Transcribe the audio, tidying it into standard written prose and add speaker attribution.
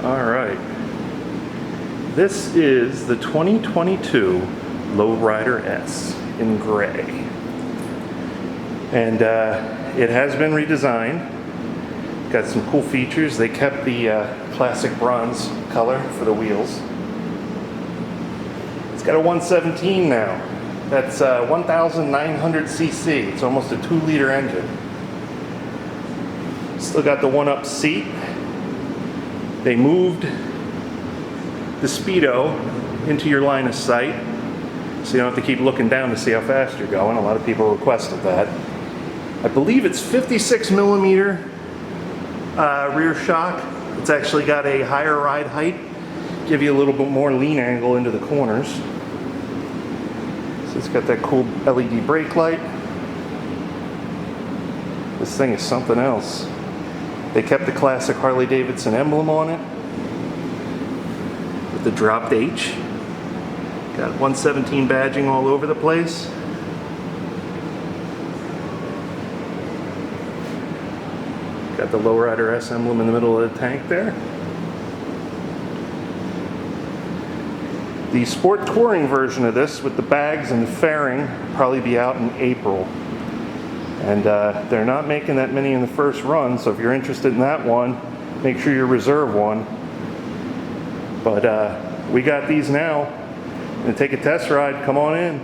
Speaker 1: All right. This is the 2022 Lowrider S in gray. And it has been redesigned. Got some cool features. They kept the classic bronze color for the wheels. It's got a 117 now. That's 1,900 cc. It's almost a 2-liter engine. Still got the one-up seat. They moved the speedo into your line of sight, so you don't have to keep looking down to see how fast you're going. A lot of people requested that. I believe it's 56 millimeter rear shock. It's actually got a higher ride height, give you a little bit more lean angle into the corners. So it's got that cool LED brake light. This thing is something else. They kept the classic Harley-Davidson emblem on it with the dropped H. Got 117 badging all over the place. Got the Lowrider S emblem in the middle of the tank there. The sport touring version of this with the bags and the fairing will probably be out in April. And they're not making that many in the first run, so if you're interested in that one, make sure you reserve one. But we got these now. And take a test ride, come on in.